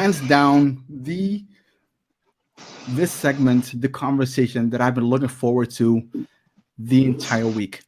hands down this segment, the conversation that I've been looking forward to the entire week.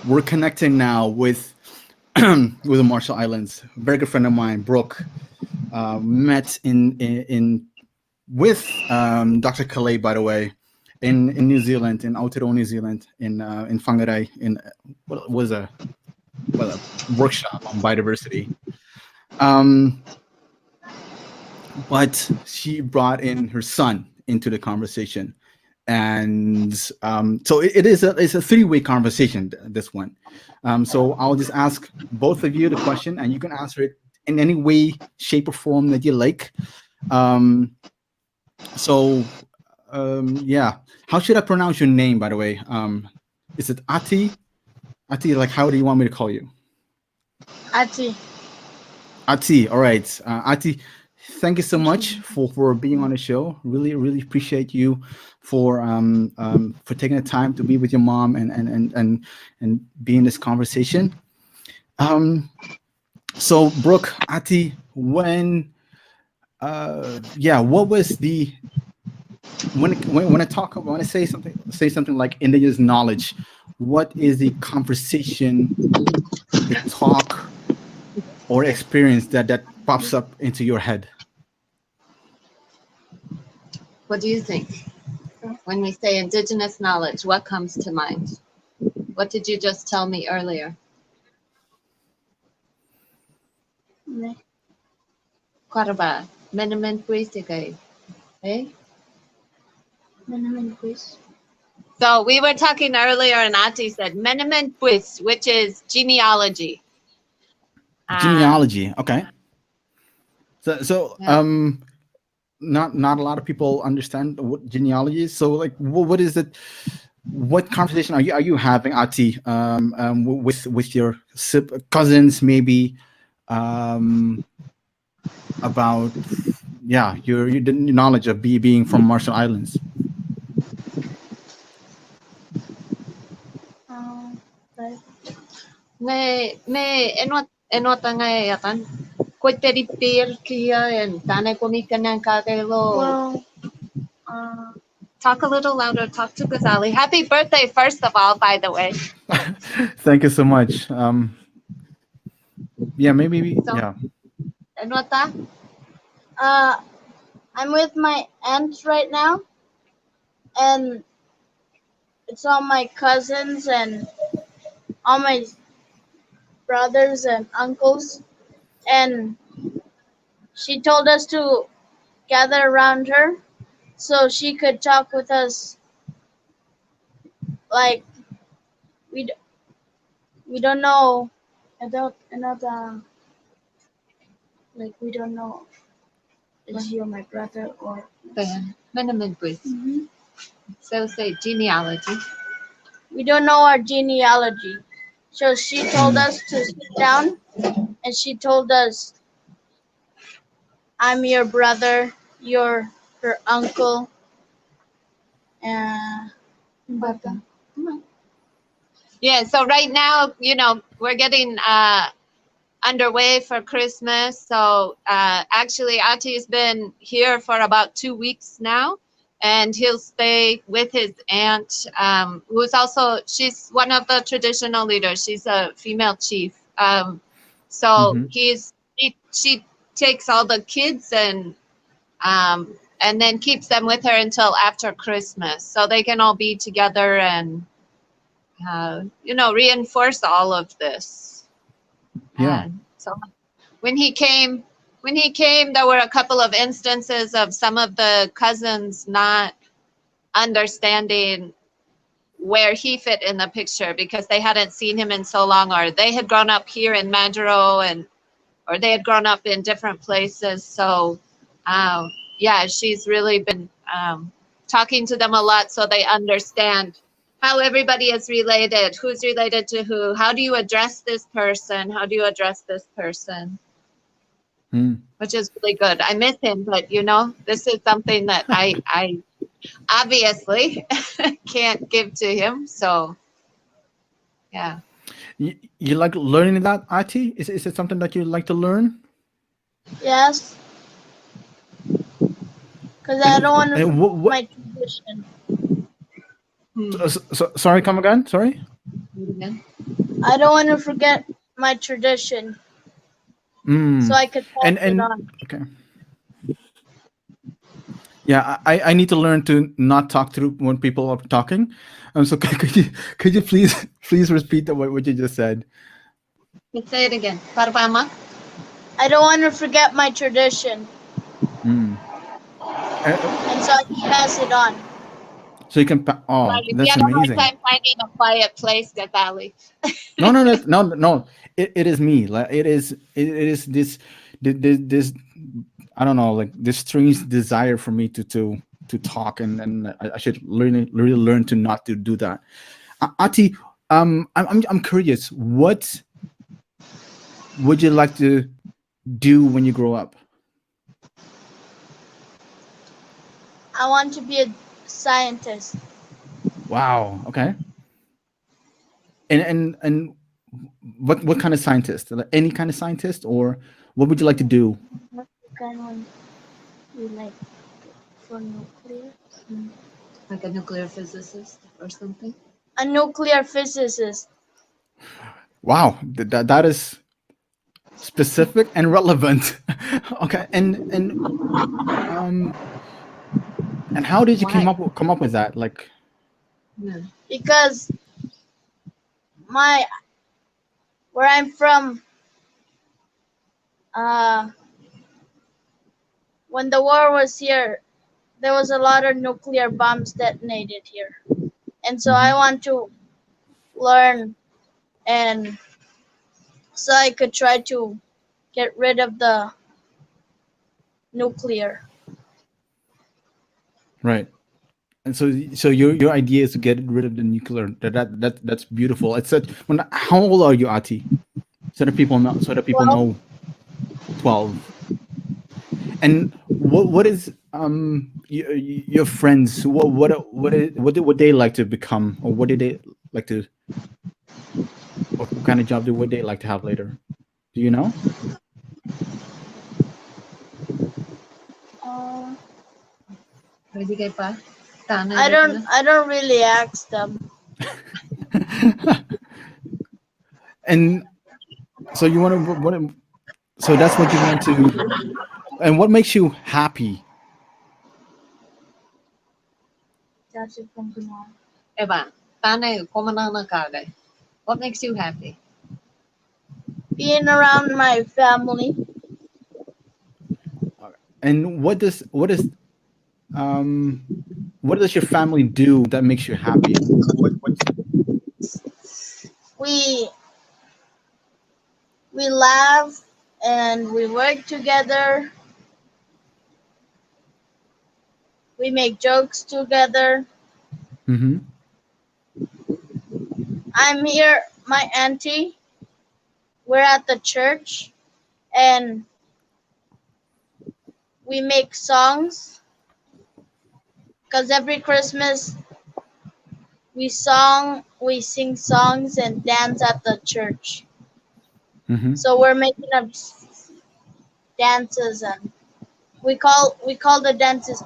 We're connecting now with the Marshall Islands. A very good friend of mine, Brooke, met with Dr. Kalei, by the way, in New Zealand, in Aotearoa, New Zealand, in Whangarei, in what was a workshop on biodiversity. But she brought in her son into the conversation, and so it's a three-way conversation. This one, so I'll just ask both of you the question, and you can answer it in any way, shape, or form that you like. Yeah, how should I pronounce your name, by the way? Is it Ahti? Ahti, like, how do you want me to call you? Ahti. Ahti, all right. Ahti, thank you so much for being on the show. Really appreciate you for taking the time to be with your mom and be in this conversation. So Brooke, Ahti, when what was the when I say something like Indigenous knowledge, what is the conversation, the talk, or experience that pops up into your head? What do you think? When we say Indigenous knowledge, what comes to mind? What did you just tell me earlier? Karaba, menemen puisikai, eh? So we were talking earlier, and Ahti said menemen puis, which is genealogy. Genealogy, okay. So yeah. Not a lot of people understand what genealogy is. So, like, what is it? What conversation are you having, Ahti, with your cousins, maybe, about your knowledge of being from Marshall Islands? Me enot ngai akan ko peripir kia and tane ko mikanan kakelo. Talk a little louder. Talk to Ghazali. Happy birthday, first of all, by the way. Thank you so much. Maybe. So, yeah. Enota? I'm with my aunt right now, and it's all my cousins and all my brothers and uncles, and she told us to gather around her so she could talk with us. Like, we don't know. We don't know. Is you my brother or? Mm-hmm. So say genealogy. We don't know our genealogy. So she told us to sit down, and she told us, I'm your brother, you're her uncle. Yeah, so right now, we're getting underway for Christmas. So actually, Ahti's been here for about 2 weeks now, and he'll stay with his aunt, who's also, she's one of the traditional leaders. She's a female chief. She takes all the kids and then keeps them with her until after Christmas, so they can all be together and reinforce all of this. Yeah. So when he came, there were a couple of instances of some of the cousins not understanding where he fit in the picture because they hadn't seen him in so long, or they had grown up here in Majuro, or they had grown up in different places. So she's really been talking to them a lot so they understand how everybody is related, who's related to who, how do you address this person, which is really good. I miss him, but this is something that I obviously can't give to him. So yeah. You like learning that, Ahti? Is it something that you like to learn? Yes, because I don't want to And forget what? my tradition. Sorry, come again. Sorry. Again? I don't want to forget my tradition, so Mm. I could pass it And on. okay. Yeah, I need to learn to not talk through when people are talking. So could you please repeat what you just said? Let's say it again. Parvama. I don't want to forget my tradition, Mm. Uh, and so I can pass it on. so you can. Oh, Sorry, we that's had a hard amazing. time finding a quiet place, Ghazali. No. It is me. Like it is this I don't know, like this strange desire for me to talk, and I should really learn to not to do that. Ati, I'm curious. What would you like to do when you grow up? I want to be a scientist. Wow. Okay. And what kind of scientist? Like any kind of scientist, or what would you like to do? What kind of one you like for nuclear? Like a nuclear physicist or something. A nuclear physicist. Wow, that is specific and relevant. Okay, um and how did you Why? come up with that? Like, Yeah. Because my where I'm from, uh, when the war was here, there was a lot of nuclear bombs detonated here, and so I mhm, want to learn, and so I could try to get rid of the nuclear. right. And so your idea is to get rid of the nuclear. That's beautiful. It's such when how old are you, Ati? So that people Well, know 12. And what is your friends, what they like to become, or what did they like to, what kind of job would they like to have later? Do you know? uh, Pwede kay pa? Tanay I rin ka don't na? I don't really ask them. And so you want to so that's what you want to, and what makes you happy? That's it from Guahan. Eba, tanay, kumanang na kagay. What makes you happy? Being around my family. And um what does your family do that makes you happy? What's We we laugh and we work together. We make jokes together. mm-hmm, I'm here, my auntie. We're at the church and we make songs because every Christmas we sing songs and dance at the church. mm-hmm. So we're making up dances and we call the dances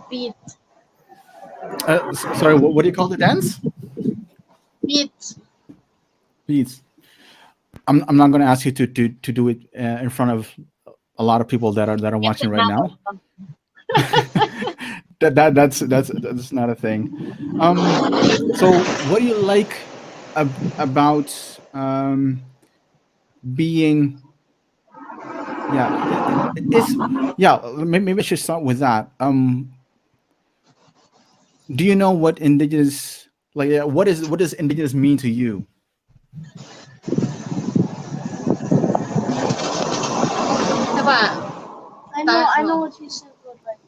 Sorry, what do you call the dance? beat. Beats. I'm not going to ask you to do it in front of a lot of people that are It's watching a right mouth. now. That's not a thing. So what do you like about being, yeah, it's, yeah, maybe I should start with that. Do you know what indigenous, like, what does indigenous mean to you? Eba, I know what you said, but like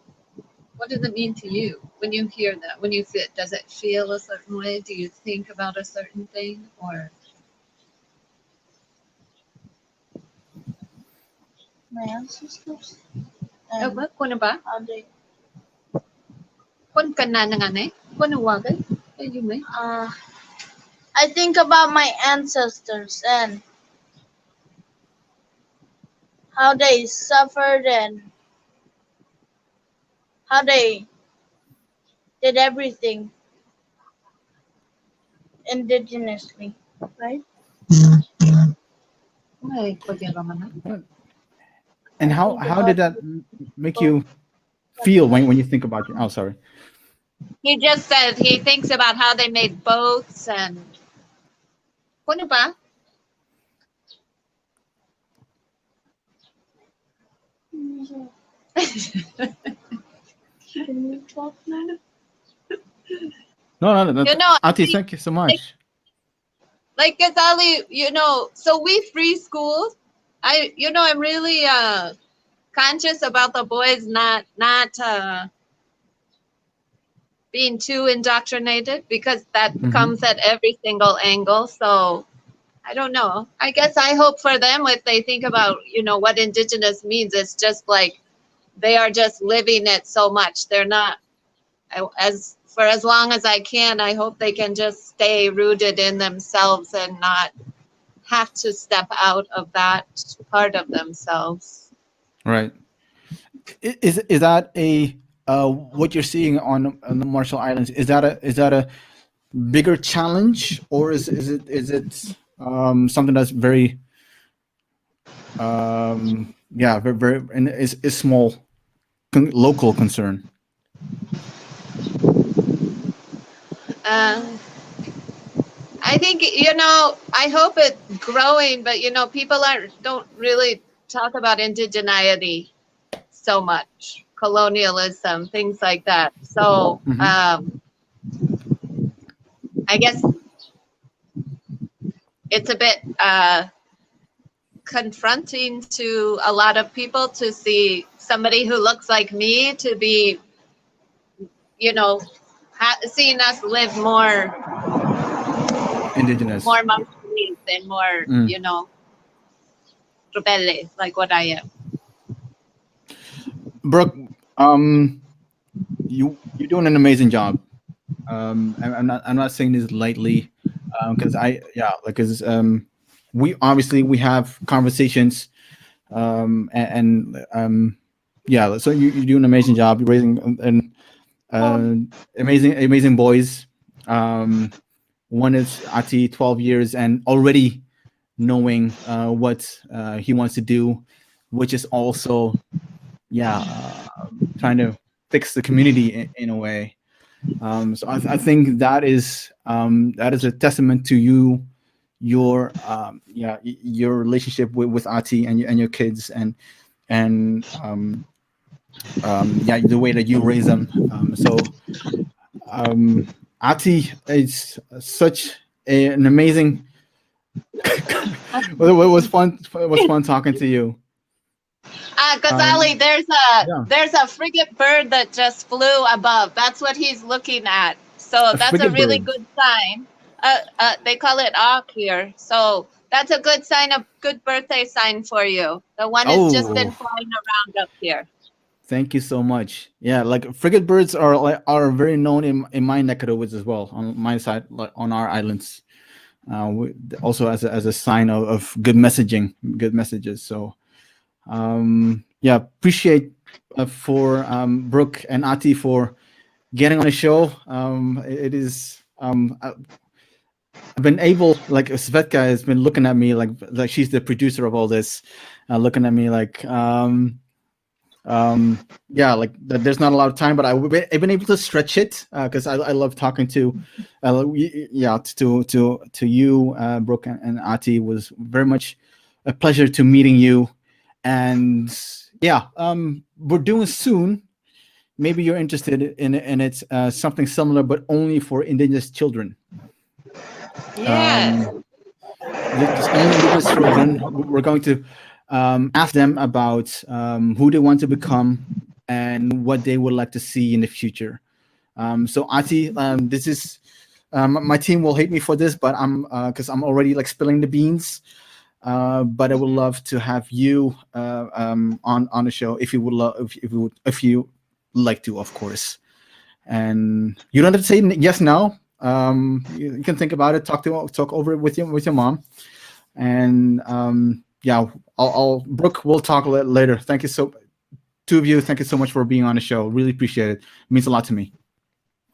what does it mean to you when you hear that? When you feel, does it feel a certain way? Do you think about a certain thing? Or my ancestors and Eba, kuno ba? how they Kun ka na nga eh? Kuno wagay? Ayun eh. I think about my ancestors and how they suffered and how they did everything indigenously, right? And I how think did about that make you feel when you think about it? Oh, sorry. He just said he thinks about how they made boats and. Ano ba? Can you talk now? No. You know, Ahti, thank you so much. like Ghazali, so we free schools. I'm really conscious about the boys not being too indoctrinated, because that comes at every single angle. So I don't know. I guess I hope for them, if they think about, what Indigenous means, it's just like they are just living it so much. They're not, for as long as I can, I hope they can just stay rooted in themselves and not have to step out of that part of themselves. Right. Is that a what you're seeing on the Marshall Islands? Is that a bigger challenge, or is it something that's very very, very, and is small local concern? I think, I hope it's growing, but people don't really talk about indigeneity so much, colonialism, things like that. So I guess it's a bit confronting to a lot of people to see somebody who looks like me to be, seeing us live more Indigenous, more Marshallese and more, rebelde, like what I am. Brooke, you're doing an amazing job. I'm not saying this lightly, because we obviously have conversations, so you do an amazing job. You're raising amazing boys. One is Ahti, 12 years, and already knowing what he wants to do, which is also trying to fix the community in a way. So I think that is a testament to your your relationship with Ahti and your kids, and the way that you raise them. Ahti is such an amazing. It was fun. It was fun talking to you. Ghazali, there's a frigate bird that just flew above. That's what he's looking at. So that's a really good sign. They call it Auk here. So that's a good sign, a good birthday sign for you. The one has just been flying around up here. Thank you so much. Yeah, like frigate birds are very known in my neck of the woods as well, on my side, like on our islands. Also as a sign of good messaging, good messages. So appreciate for Brooke and Ahti for getting on the show. It is I've been able, like Svetka has been looking at me like she's the producer of all this, looking at me like there's not a lot of time, but I've been able to stretch it because I love talking to you, Brooke and Ahti. Was very much a pleasure to meeting you, and we're doing soon. Maybe you're interested in it, something similar, but only for Indigenous children. Yes. Just only Indigenous children. We're going to ask them about who they want to become and what they would like to see in the future. So Ahti, this is my team will hate me for this, but because I'm already like spilling the beans. But I would love to have you on the show if you would love if you like to, of course. And you don't have to say yes now. You can think about it, talk over it with your mom, and yeah, I'll Brooke, we'll talk later. Thank you two of you. Thank you so much for being on the show. Really appreciate it. It means a lot to me.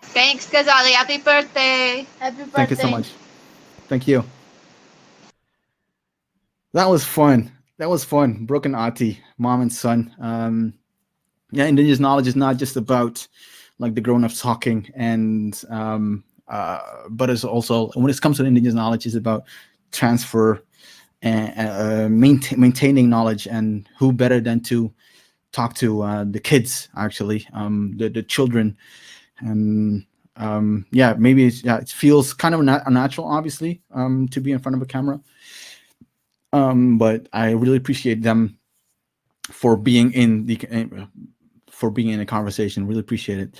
Thanks, Ghazali. Happy birthday. Happy birthday. Thank you so much. Thank you. That was fun. Brooke and Ahti, mom and son. Yeah, Indigenous knowledge is not just about like the grown-ups talking, and but it's also, when it comes to Indigenous knowledge, is about transfer and maintaining knowledge. And who better than to talk to the kids, actually, the children. And yeah, maybe it feels kind of unnatural, obviously, to be in front of a camera. But I really appreciate them for being in the conversation. Really appreciate it.